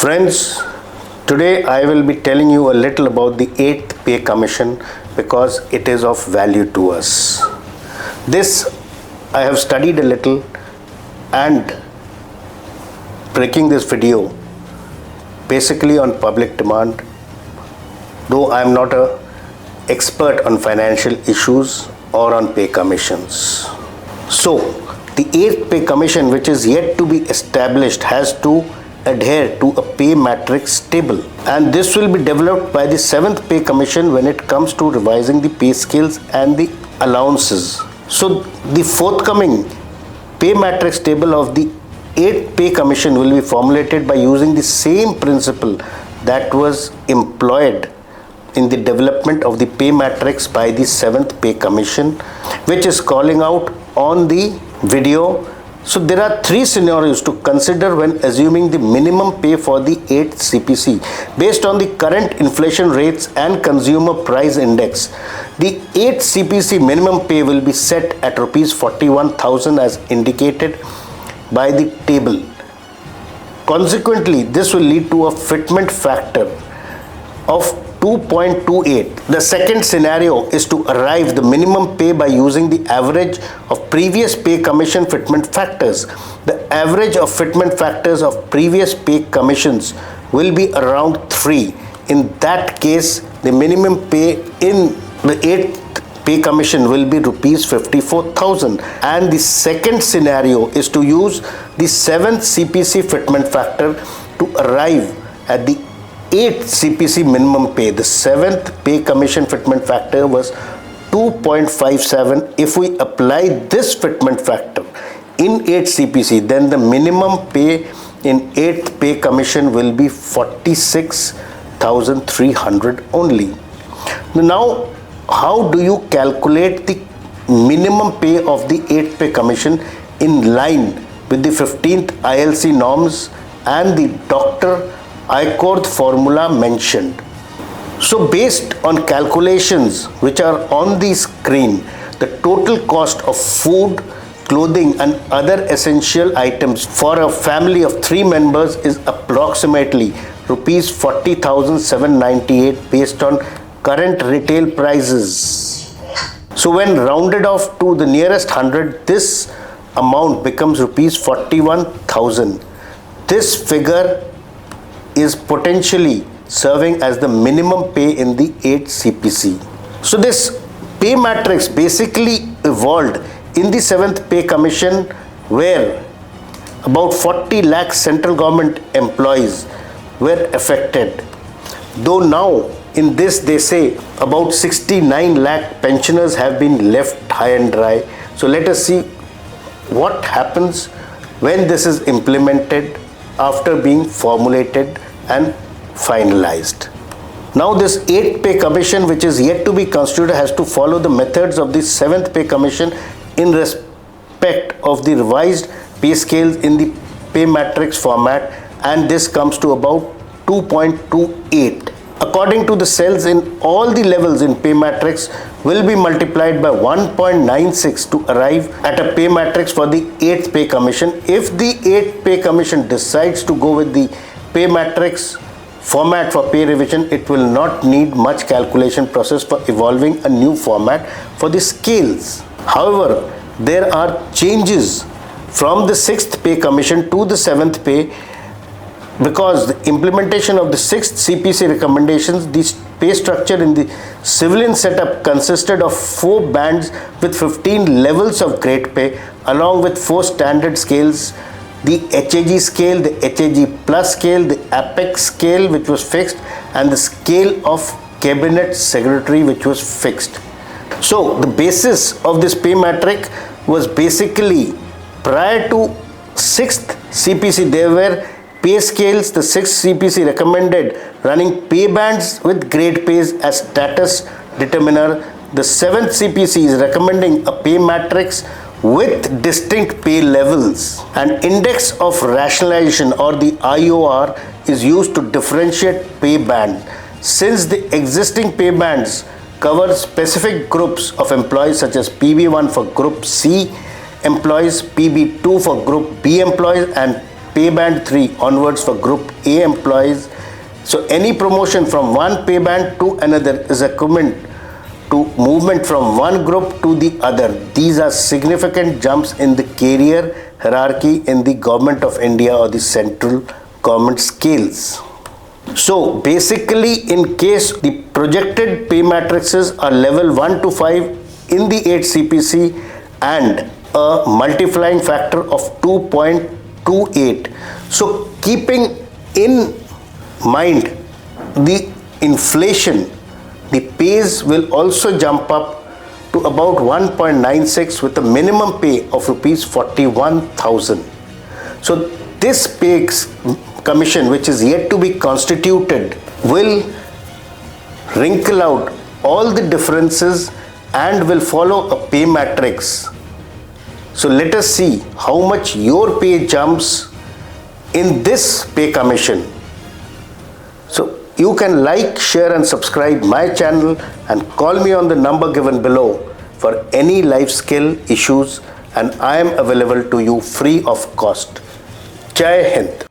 Friends, today I will be telling you a little about the 8th Pay Commission because it is of value to us. This I have studied a little and breaking this video basically on public demand, though I am not an expert on financial issues or on pay commissions. So, the 8th Pay Commission, which is yet to be established, has to adhere to a pay matrix table, and this will be developed by the 7th Pay Commission when it comes to revising the pay scales and the allowances. So the forthcoming pay matrix table of the 8th Pay Commission will be formulated by using the same principle that was employed in the development of the pay matrix by the 7th Pay Commission, which is calling out on the video. So there are three scenarios to consider when assuming the minimum pay for the 8th CPC based on the current inflation rates and consumer price index. The 8th CPC minimum pay will be set at rupees 41,000 as indicated by the table. Consequently, this will lead to a fitment factor of 2.28. The second scenario is to arrive the minimum pay by using the average of previous pay commission fitment factors. The average of fitment factors of previous pay commissions will be around 3. In that case, the minimum pay in the 8th Pay Commission will be rupees 54,000. And the second scenario is to use the 7th CPC fitment factor to arrive at the 8th CPC minimum pay. The 7th Pay Commission fitment factor was 2.57. If we apply this fitment factor in 8th CPC, then the minimum pay in 8th Pay Commission will be 46,300 only. Now, how do you calculate the minimum pay of the 8th Pay Commission in line with the 15th ILC norms and the Dr. Headquartered formula mentioned? So based on calculations which are on the screen, the total cost of food, clothing and other essential items for a family of 3 members is approximately rupees 40,798 based on current retail prices. So when rounded off to the nearest 100, this amount becomes rupees 41,000. This figure is potentially serving as the minimum pay in the 8th CPC. So this pay matrix basically evolved in the 7th Pay Commission, where about 40 lakh central government employees were affected. Though now in this they say about 69 lakh pensioners have been left high and dry. So let us see what happens when this is implemented after being formulated and finalized. Now this 8th Pay Commission, which is yet to be constituted, has to follow the methods of the 7th Pay Commission in respect of the revised pay scales in the pay matrix format, and this comes to about 2.28. According to the cells in all the levels in pay matrix will be multiplied by 1.96 to arrive at a pay matrix for the 8th Pay Commission. If the 8th Pay Commission decides to go with the pay matrix format for pay revision, it will not need much calculation process for evolving a new format for the scales. However, there are changes from the 6th Pay Commission to the 7th Pay because the implementation of the 6th CPC recommendations. The pay structure in the civilian setup consisted of 4 bands with 15 levels of grade pay along with 4 standard scales: the HAG scale, the HAG plus scale, the Apex scale which was fixed, and the scale of cabinet secretary which was fixed. So the basis of this pay matrix was basically, prior to 6th CPC there were pay scales. The 6th CPC recommended running pay bands with grade pays as status determiner. The 7th CPC is recommending a pay matrix with distinct pay levels. An index of rationalization, or the IOR, is used to differentiate pay band. Since the existing pay bands cover specific groups of employees such as PB1 for Group C employees, PB2 for Group B employees, and pay band 3 onwards for group A employees. So any promotion from one pay band to another is equivalent to movement from one group to the other. These are significant jumps in the career hierarchy in the Government of India or the central government scales. So basically, in case the projected pay matrices are level 1 to 5 in the 8 CPC and a multiplying factor of 2.28. So keeping in mind the inflation, the pays will also jump up to about 1.96 with a minimum pay of rupees 41,000. So this pay commission, which is yet to be constituted, will wrinkle out all the differences and will follow a pay matrix. So let us see how much your pay jumps in this pay commission. So you can like, share and subscribe my channel and call me on the number given below for any life skill issues, and I am available to you free of cost. Jai Hind.